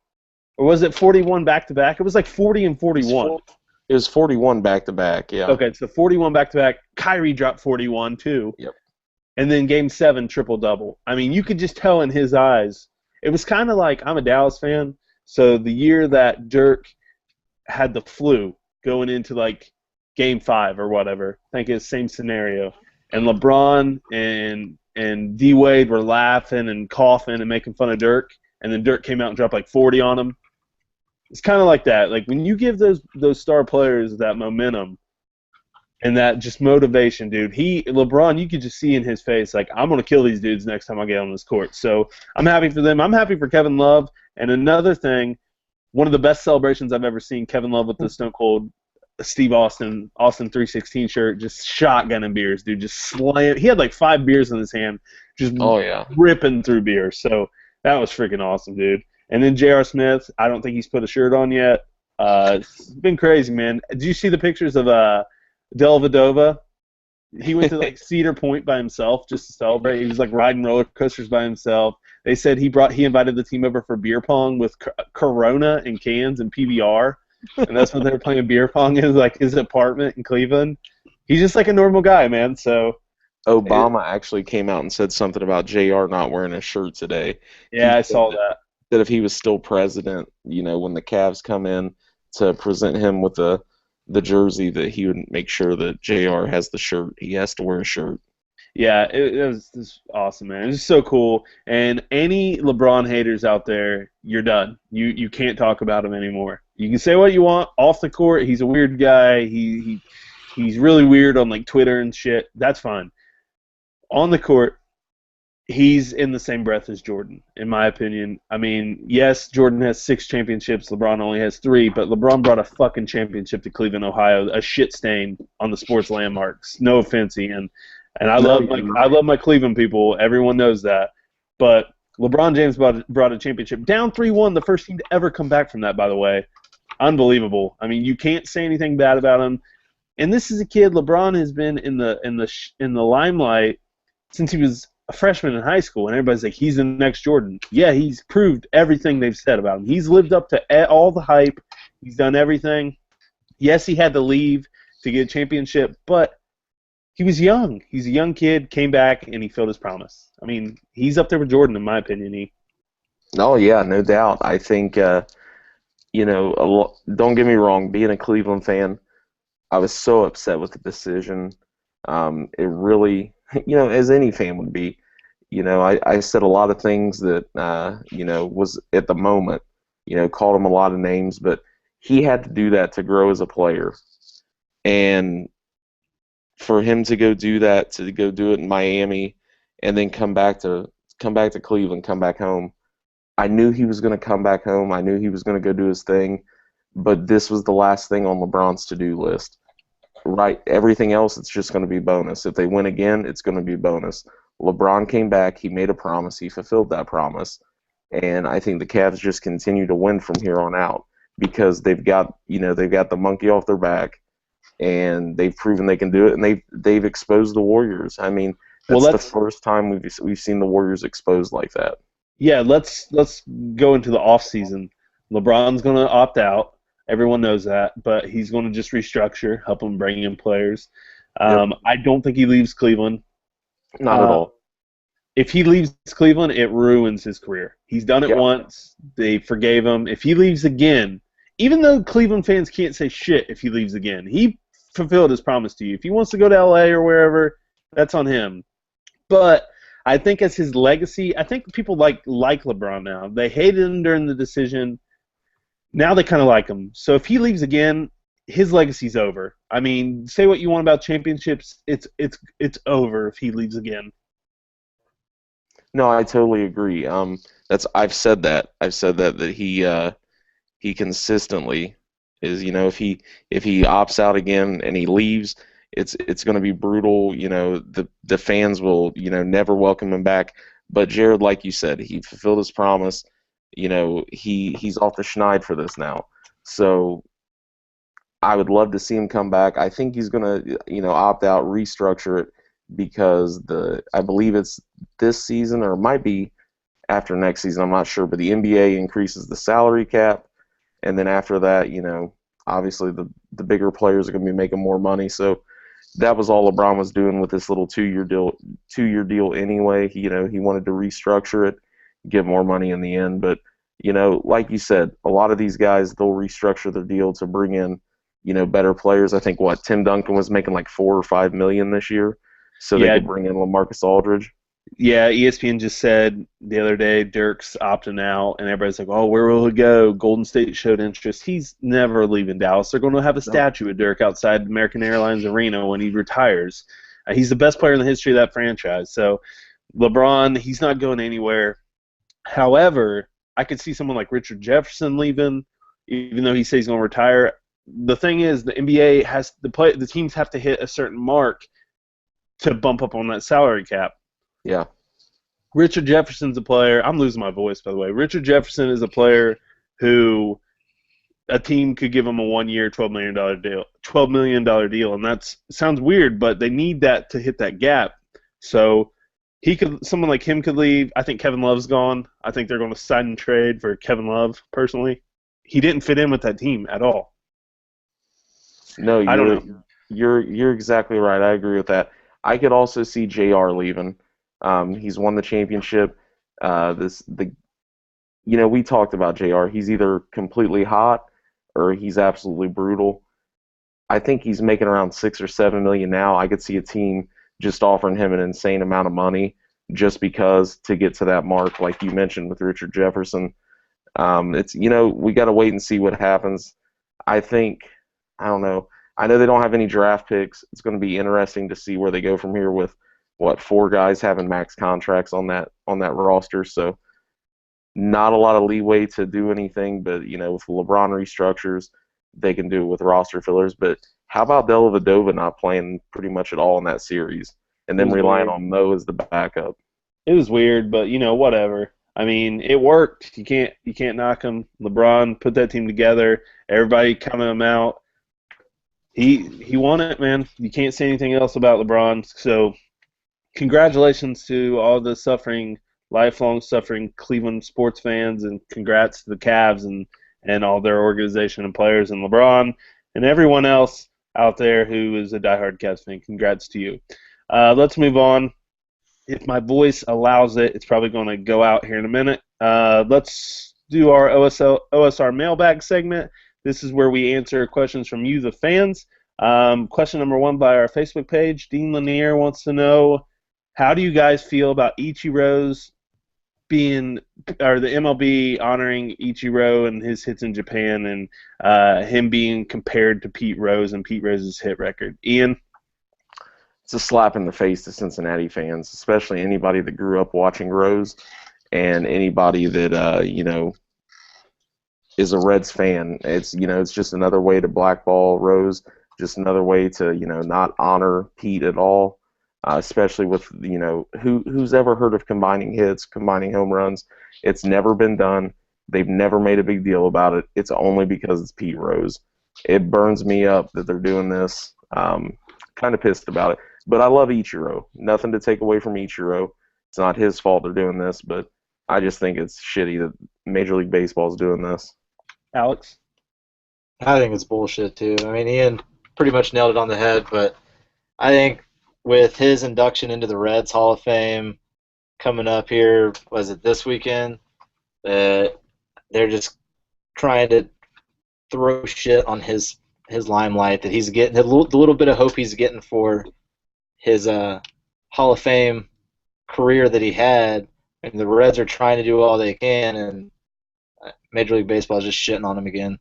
or was it 41 back-to-back? It was like 40 and 41. It was 41 back-to-back, yeah. Okay, so 41 back-to-back. Kyrie dropped 41 too. Yep. And then Game 7, triple-double. I mean, you could just tell in his eyes. It was kind of like, I'm a Dallas fan, so the year that Dirk had the flu going into like Game 5 or whatever, I think it's the same scenario. And LeBron and D Wade were laughing and coughing and making fun of Dirk, and then Dirk came out and dropped like 40 on him. It's kind of like that. Like when you give those star players that momentum and that just motivation, dude. LeBron, you could just see in his face, like, I'm gonna kill these dudes next time I get on this court. So I'm happy for them. I'm happy for Kevin Love. And another thing, one of the best celebrations I've ever seen, Kevin Love with the Stone Cold Steve Austin 316 shirt, just shotgunning beers, dude. Just slam. He had like 5 beers in his hand, just ripping through beers. So that was freaking awesome, dude. And then J.R. Smith, I don't think he's put a shirt on yet. It's been crazy, man. Did you see the pictures of Dellavedova? He went to like Cedar Point by himself just to celebrate. He was like riding roller coasters by himself. They said he invited the team over for beer pong with Corona and cans and PBR, and that's what they were playing beer pong in, like his apartment in Cleveland. He's just like a normal guy, man. So Obama actually came out and said something about JR not wearing a shirt today. Yeah, I saw that. That if he was still president, when the Cavs come in to present him with the jersey, that he would make sure that JR has the shirt. He has to wear a shirt. Yeah, it was awesome, man. It was so cool. And any LeBron haters out there, you're done. You can't talk about him anymore. You can say what you want off the court. He's a weird guy. He's really weird on like Twitter and shit. That's fine. On the court, he's in the same breath as Jordan, in my opinion. I mean, yes, Jordan has 6 championships. LeBron only has 3, but LeBron brought a fucking championship to Cleveland, Ohio, a shit stain on the sports landmarks. No offense, Ian. And I love my Cleveland people. Everyone knows that. But LeBron James brought a championship. Down 3-1, the first team to ever come back from that, by the way. Unbelievable. I mean, you can't say anything bad about him. And this is a kid. LeBron has been in the limelight since he was a freshman in high school, and everybody's like, he's the next Jordan. Yeah, he's proved everything they've said about him. He's lived up to all the hype. He's done everything. Yes, he had to leave to get a championship, but he was young. He's a young kid, came back, and he filled his promise. I mean, he's up there with Jordan, in my opinion. Oh, yeah, no doubt. I think, don't get me wrong, being a Cleveland fan, I was so upset with the decision. It really, as any fan would be, I said a lot of things that, was at the moment, called him a lot of names, but he had to do that to grow as a player. And for him to go do that, to go do it in Miami, and then come back to Cleveland, come back home, I knew he was going to come back home. I knew he was going to go do his thing, but this was the last thing on LeBron's to-do list. Right, everything else, it's just going to be bonus. If they win again, it's going to be bonus. LeBron came back. He made a promise. He fulfilled that promise. And I think the Cavs just continue to win from here on out because they've got the monkey off their back, and they've proven they can do it, and they've exposed the Warriors. I mean, that's the first time we've seen the Warriors exposed like that. Yeah, let's go into the off season. LeBron's going to opt out. Everyone knows that, but he's going to just restructure, help him bring in players. I don't think he leaves Cleveland. Not at all. If he leaves Cleveland, it ruins his career. He's done it once. They forgave him. If he leaves again, even though Cleveland fans can't say shit if he leaves again, he fulfilled his promise to you. If he wants to go to L.A. or wherever, that's on him. But I think as his legacy, I think people like LeBron now. They hated him during the decision. Now they kind of like him. So if he leaves again, his legacy's over. I mean, say what you want about championships, it's over if he leaves again. No, I totally agree. I've said that he consistently is, if he opts out again and he leaves, it's going to be brutal. The fans will never welcome him back. But Jared, like you said, he fulfilled his promise. He's off the schneid for this now. So I would love to see him come back. I think he's going to, opt out, restructure it, because I believe it's this season, or it might be after next season, I'm not sure, but the NBA increases the salary cap, and then after that, obviously the bigger players are going to be making more money. So that was all LeBron was doing with this little 2-year deal anyway. He wanted to restructure it, get more money in the end. But, like you said, a lot of these guys, they'll restructure their deal to bring in, better players. I think, Tim Duncan was making like $4 or $5 million this year, so they could bring in LaMarcus Aldridge. Yeah, ESPN just said the other day Dirk's opting out, and everybody's like, "Oh, where will he go?" Golden State showed interest. He's never leaving Dallas. They're going to have a statue of Dirk outside American Airlines Arena when he retires. He's the best player in the history of that franchise. So LeBron, he's not going anywhere. However, I could see someone like Richard Jefferson leaving, even though he says he's going to retire. The thing is, the NBA has the teams have to hit a certain mark to bump up on that salary cap. Yeah. Richard Jefferson's a player. I'm losing my voice, by the way. Richard Jefferson is a player who a team could give him a 1-year, $12 million deal. $12 million deal, and that sounds weird, but they need that to hit that gap. So someone like him could leave. I think Kevin Love's gone. I think they're going to sign and trade for Kevin Love. Personally, he didn't fit in with that team at all. No, I don't know. You're exactly right. I agree with that. I could also see JR leaving. He's won the championship. We talked about JR. He's either completely hot or he's absolutely brutal. I think he's making around $6 or $7 million now. I could see a team just offering him an insane amount of money just because to get to that mark, like you mentioned with Richard Jefferson. We got to wait and see what happens. I don't know. I know they don't have any draft picks. It's going to be interesting to see where they go from here with 4 guys having max contracts on that roster. So not a lot of leeway to do anything, but with LeBron restructures, they can do it with roster fillers. But how about Dellavedova not playing pretty much at all in that series, and then relying on Mo as the backup? It was weird, but whatever. I mean, it worked. You can't knock him. LeBron put that team together. Everybody counted him out. He won it, man. You can't say anything else about LeBron. So congratulations to all the lifelong suffering Cleveland sports fans, and congrats to the Cavs and all their organization and players, and LeBron and everyone else out there who is a diehard Cavs fan. Congrats to you. Let's move on. If my voice allows it, it's probably going to go out here in a minute. Let's do our OSR mailbag segment. This is where we answer questions from you, the fans. Question number 1 by our Facebook page. Dean Lanier wants to know, how do you guys feel about Ichiro's the MLB honoring Ichiro and his hits in Japan, and him being compared to Pete Rose and Pete Rose's hit record? Ian? It's a slap in the face to Cincinnati fans, especially anybody that grew up watching Rose and anybody that is a Reds fan. It's just another way to blackball Rose, just another way to not honor Pete at all. Especially with who's ever heard of combining hits, combining home runs? It's never been done. They've never made a big deal about it. It's only because it's Pete Rose. It burns me up that they're doing this. Kind of pissed about it, but I love Ichiro. Nothing to take away from Ichiro. It's not his fault they're doing this, but I just think it's shitty that Major League Baseball is doing this. Alex? I think it's bullshit too. I mean, Ian pretty much nailed it on the head, but I think with his induction into the Reds Hall of Fame coming up here, was it this weekend? They're just trying to throw shit on his limelight that he's getting, the little bit of hope he's getting for his Hall of Fame career that he had, and the Reds are trying to do all they can, and Major League Baseball is just shitting on him again.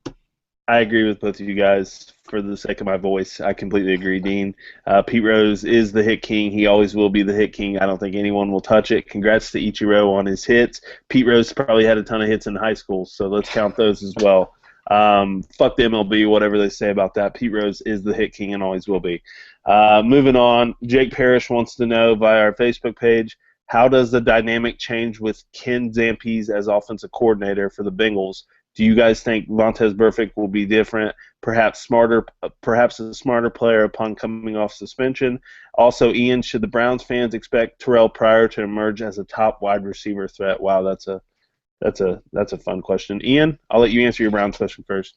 I agree with both of you guys. For the sake of my voice, I completely agree, Dean. Pete Rose is the hit king. He always will be the hit king. I don't think anyone will touch it. Congrats to Ichiro on his hits. Pete Rose probably had a ton of hits in high school, so let's count those as well. Fuck the MLB, whatever they say about that. Pete Rose is the hit king and always will be. Moving on, Jake Parrish wants to know via our Facebook page, how does the dynamic change with Ken Zampese as offensive coordinator for the Bengals? Do you guys think Vontaze Burfict will be different, perhaps a smarter player upon coming off suspension? Also, Ian, should the Browns fans expect Terrell Pryor to emerge as a top wide receiver threat? Wow, that's a fun question. Ian, I'll let you answer your Browns question first.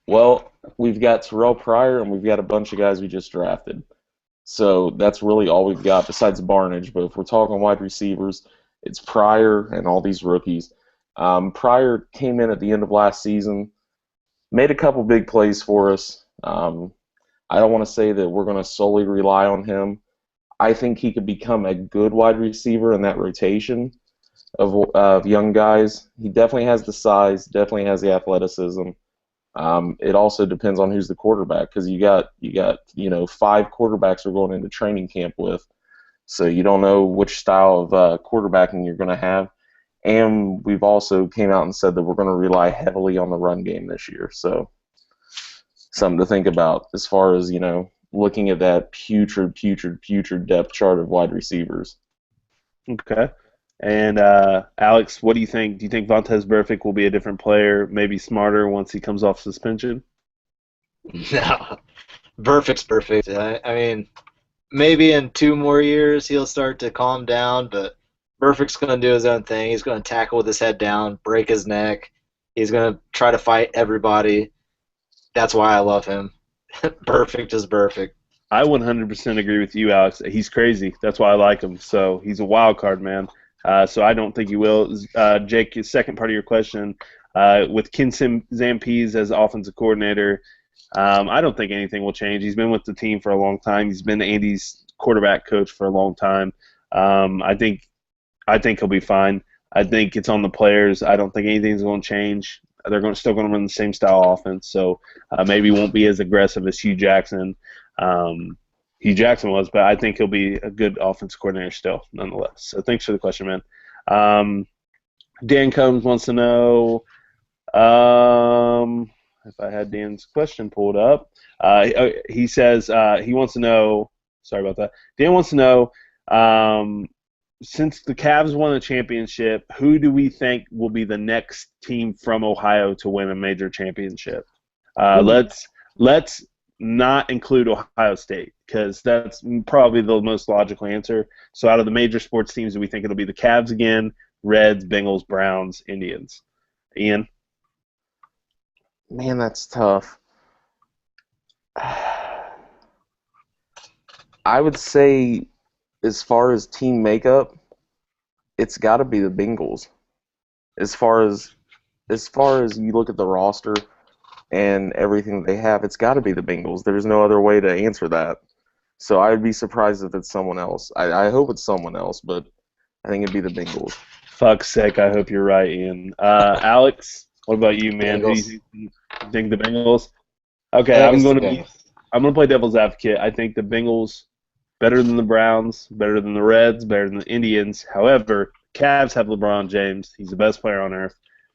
Well, we've got Terrell Pryor and we've got a bunch of guys we just drafted. So that's really all we've got besides Barnage. But if we're talking wide receivers, it's Pryor and all these rookies. Pryor came in at the end of last season, made a couple big plays for us. I don't want to say that we're going to solely rely on him. I think he could become a good wide receiver in that rotation of young guys. He definitely has the size, definitely has the athleticism. It also depends on who's the quarterback because you got 5 quarterbacks we're going into training camp with, so you don't know which style of quarterbacking you're going to have. And we've also came out and said that we're going to rely heavily on the run game this year. So something to think about as far as looking at that putrid depth chart of wide receivers. Okay. And Alex, what do you think? Do you think Vontez Burfict will be a different player, maybe smarter once he comes off suspension? No, Burfict's perfect. I mean, maybe in 2 more years he'll start to calm down, but Burfict's going to do his own thing. He's going to tackle with his head down, break his neck. He's going to try to fight everybody. That's why I love him. Perfect is perfect. I 100% agree with you, Alex. He's crazy. That's why I like him. So he's a wild card, man. So I don't think he will. Jake, the second part of your question, with Ken Zampese as offensive coordinator, I don't think anything will change. He's been with the team for a long time. He's been Andy's quarterback coach for a long time. I think he'll be fine. I think it's on the players. I don't think anything's going to change. They're still going to run the same style offense, so maybe won't be as aggressive as Hugh Jackson. Hugh Jackson was, but I think he'll be a good offensive coordinator still, nonetheless. So thanks for the question, man. Dan Combs wants to know if I had Dan's question pulled up. He says he wants to know. Sorry about that. Dan wants to know. Since the Cavs won a championship, who do we think will be the next team from Ohio to win a major championship? Let's not include Ohio State because that's probably the most logical answer. So out of the major sports teams, do we think it'll be the Cavs again, Reds, Bengals, Browns, Indians? Ian? Man, that's tough. I would say as far as team makeup, it's got to be the Bengals. As far as you look at the roster and everything they have, it's got to be the Bengals. There's no other way to answer that. So I'd be surprised if it's someone else. I hope it's someone else, but I think it'd be the Bengals. Fuck's sake, I hope you're right, Ian. Alex, what about you, man? Who do you think the Bengals? Okay, I'm going to play devil's advocate. I think the Bengals better than the Browns, better than the Reds, better than the Indians. However, Cavs have LeBron James. He's the best player on earth.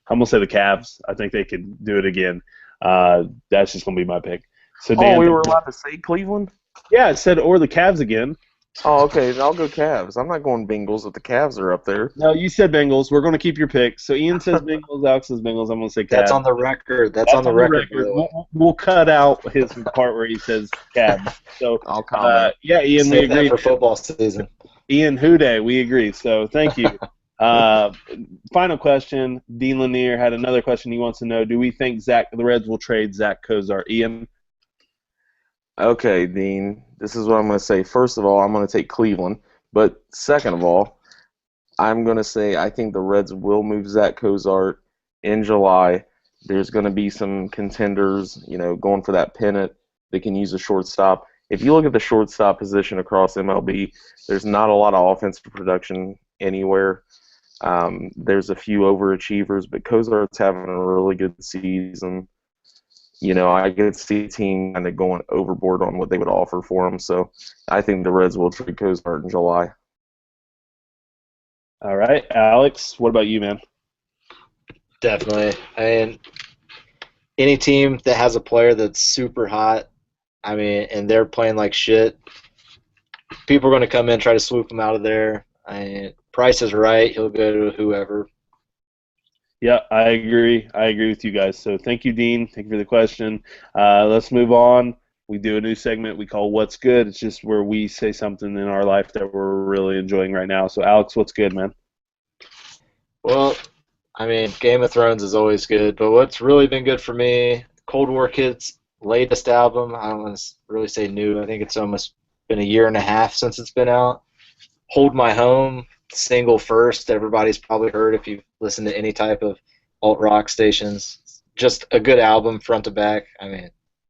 I'm going to say the Cavs. I think they could do it again. That's just going to be my pick. So Dan, we were allowed to say Cleveland? Yeah, I said or the Cavs again. Oh, okay. I'll go Cavs. I'm not going Bengals if the Cavs are up there. No, you said Bengals. We're going to keep your pick. So Ian says Bengals, Alex says Bengals. I'm going to say Cavs. That's on the record. That's on the record. We'll cut out his part where he says Cavs. So I'll comment. yeah, Ian, we agree. For football season. Ian Houday, we agree. So thank you. Final question. Dean Lanier had another question. He wants to know: do we think the Reds will trade Zach Kozar? Ian. Okay, Dean, this is what I'm going to say. First of all, I'm going to take Cleveland. But second of all, I'm going to say I think the Reds will move Zach Kozart in July. There's going to be some contenders, going for that pennant. They can use a shortstop. If you look at the shortstop position across MLB, there's not a lot of offensive production anywhere. There's a few overachievers, but Kozart's having a really good season. I could see a team kind of going overboard on what they would offer for him. So I think the Reds will trade Kozart in July. All right. Alex, what about you, man? Definitely. Any team that has a player that's super hot, and they're playing like shit, people are going to come in and try to swoop them out of there. Price is right. He'll go to whoever. Yeah, I agree. I agree with you guys. So thank you, Dean. Thank you for the question. Let's move on. We do a new segment we call What's Good. It's just where we say something in our life that we're really enjoying right now. So, Alex, what's good, man? Well, Game of Thrones is always good, but what's really been good for me, Cold War Kids' latest album. I don't want to really say new. I think it's almost been a year and a half since it's been out. Hold My Home, single first. Everybody's probably heard if you've listened to any type of alt rock stations. Just a good album front to back.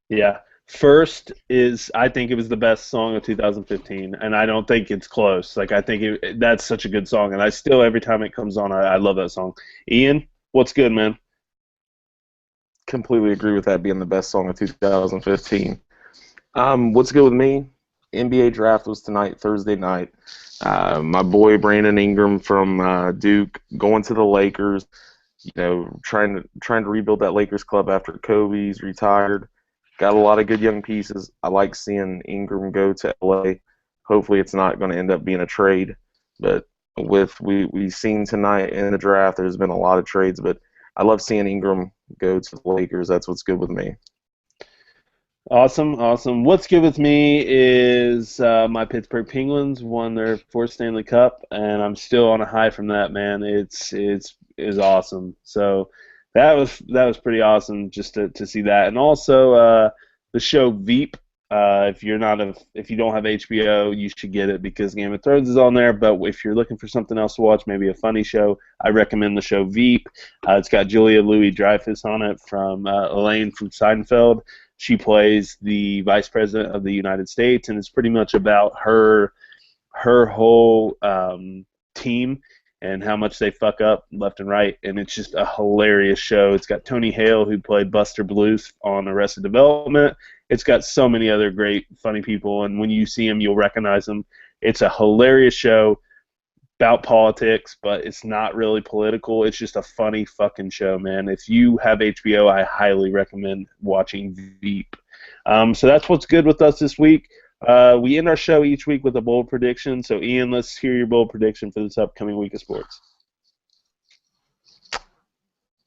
Yeah. First is I think it was the best song of 2015, and I don't think it's close. Like I think that's such a good song, and I still every time it comes on, I love that song. Ian, what's good, man? Completely agree with that being the best song of 2015. What's good with me? NBA draft was tonight, Thursday night. My boy Brandon Ingram from Duke going to the Lakers. You know, trying to rebuild that Lakers club after Kobe's retired. Got a lot of good young pieces. I like seeing Ingram go to LA. Hopefully, it's not going to end up being a trade. But with we've seen tonight in the draft, there's been a lot of trades. But I love seeing Ingram go to the Lakers. That's what's good with me. Awesome, awesome. What's good with me is my Pittsburgh Penguins won their fourth Stanley Cup, and I'm still on a high from that, man. It's awesome. So that was pretty awesome just to see that, and also the show Veep. If you don't have HBO, you should get it because Game of Thrones is on there. But if you're looking for something else to watch, maybe a funny show, I recommend the show Veep. It's got Julia Louis-Dreyfus on it from Elaine from Seinfeld. She plays the Vice President of the United States, and it's pretty much about her whole team and how much they fuck up left and right. And it's just a hilarious show. It's got Tony Hale, who played Buster Bluth on Arrested Development. It's got so many other great, funny people, and when you see them, you'll recognize them. It's a hilarious show about politics, but it's not really political. It's just a funny fucking show, man. If you have HBO, I highly recommend watching Veep. So that's what's good with us this week. We end our show each week with a bold prediction. So, Ian, let's hear your bold prediction for this upcoming week of sports.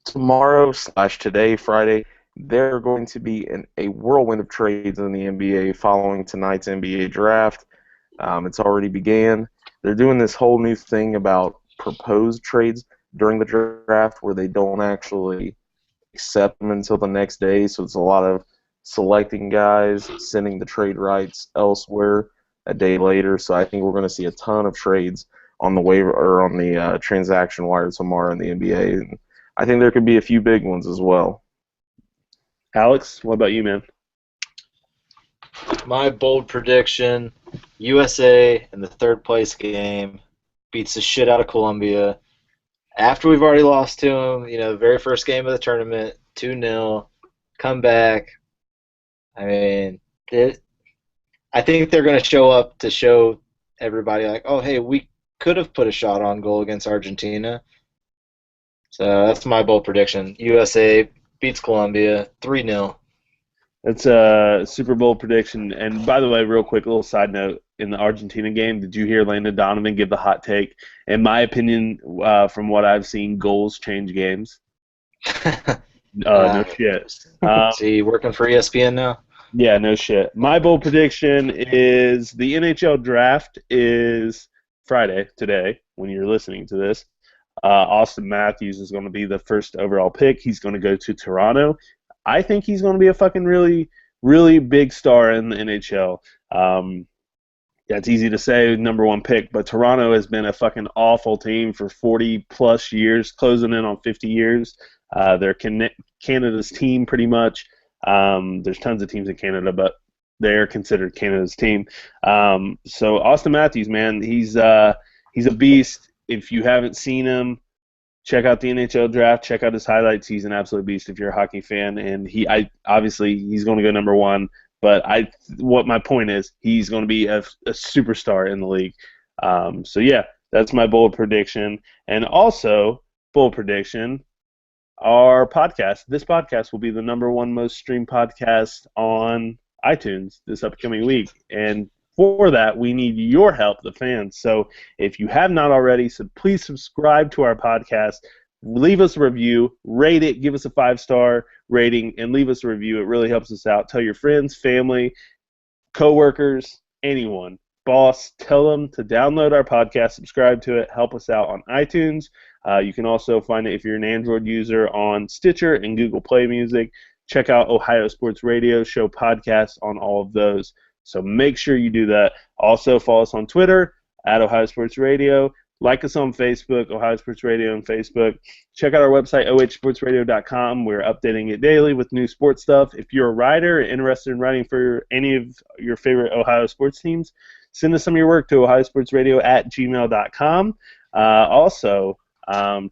Tomorrow/today, Friday, there are going to be a whirlwind of trades in the NBA following tonight's NBA draft. It's already began. They're doing this whole new thing about proposed trades during the draft where they don't actually accept them until the next day. So it's a lot of selecting guys, sending the trade rights elsewhere a day later. So I think we're going to see a ton of trades on the waiver or on the transaction wire tomorrow in the NBA. And I think there could be a few big ones as well. Alex, what about you, man? My bold prediction, USA in the third place game beats the shit out of Colombia. After we've already lost to them, the very first game of the tournament, 2-0, come back. I mean, I think they're going to show up to show everybody like, oh, hey, we could have put a shot on goal against Argentina. So that's my bold prediction. USA beats Colombia 3-0. That's a Super Bowl prediction. And by the way, real quick, little side note, in the Argentina game, did you hear Landon Donovan give the hot take? In my opinion, from what I've seen, goals change games. No shit. Is he working for ESPN now? Yeah, no shit. My bold prediction is the NHL draft is Friday, today, when you're listening to this. Austin Matthews is going to be the first overall pick. He's going to go to Toronto. I think he's going to be a fucking really, really big star in the NHL. It's easy to say, number one pick, but Toronto has been a fucking awful team for 40-plus years, closing in on 50 years. They're Canada's team pretty much. There's tons of teams in Canada, but they're considered Canada's team. So Austin Matthews, man, he's a beast. If you haven't seen him, check out the NHL draft. Check out his highlights. He's an absolute beast if you're a hockey fan, and obviously he's going to go number one. But what my point is, he's going to be a superstar in the league. So yeah, that's my bold prediction. And also, bold prediction, our podcast. This podcast will be the number one most streamed podcast on iTunes this upcoming week. And for that, we need your help, the fans. So if you have not already, please subscribe to our podcast. Leave us a review, rate it, give us a 5-star rating, and leave us a review. It really helps us out. Tell your friends, family, coworkers, anyone, boss, tell them to download our podcast, subscribe to it, help us out on iTunes. You can also find it if you're an Android user on Stitcher and Google Play Music. Check out Ohio Sports Radio Show podcasts on all of those. So make sure you do that. Also follow us on Twitter at Ohio Sports Radio. Like us on Facebook, Ohio Sports Radio on Facebook. Check out our website, ohsportsradio.com. We're updating it daily with new sports stuff. If you're a writer interested in writing for any of your favorite Ohio sports teams, send us some of your work to ohiosportsradio@gmail.com. Also,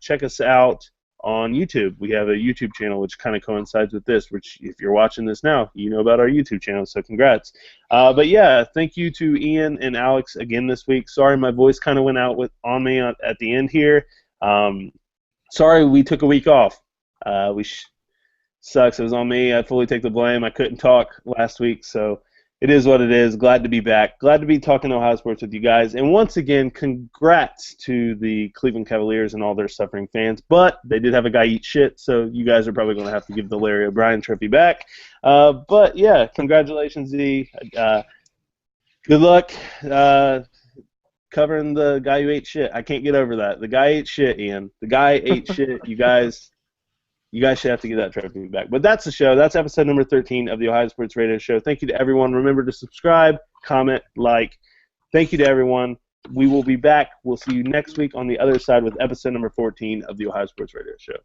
check us out on YouTube. We have a YouTube channel which kind of coincides with this, which if you're watching this now, you know about our YouTube channel, so congrats. But yeah, thank you to Ian and Alex again this week. Sorry my voice kind of went out on me at the end here. Sorry we took a week off. Sucks. It was on me. I fully take the blame. I couldn't talk last week, so it is what it is. Glad to be back. Glad to be talking Ohio sports with you guys. And once again, congrats to the Cleveland Cavaliers and all their suffering fans. But they did have a guy eat shit, so you guys are probably going to have to give the Larry O'Brien trophy back. But, yeah, congratulations, Z. Good luck covering the guy who ate shit. I can't get over that. The guy ate shit, Ian. The guy ate shit. You guys should have to get that trophy back. But that's the show. That's episode number 13 of the Ohio Sports Radio Show. Thank you to everyone. Remember to subscribe, comment, like. Thank you to everyone. We will be back. We'll see you next week on the other side with episode number 14 of the Ohio Sports Radio Show.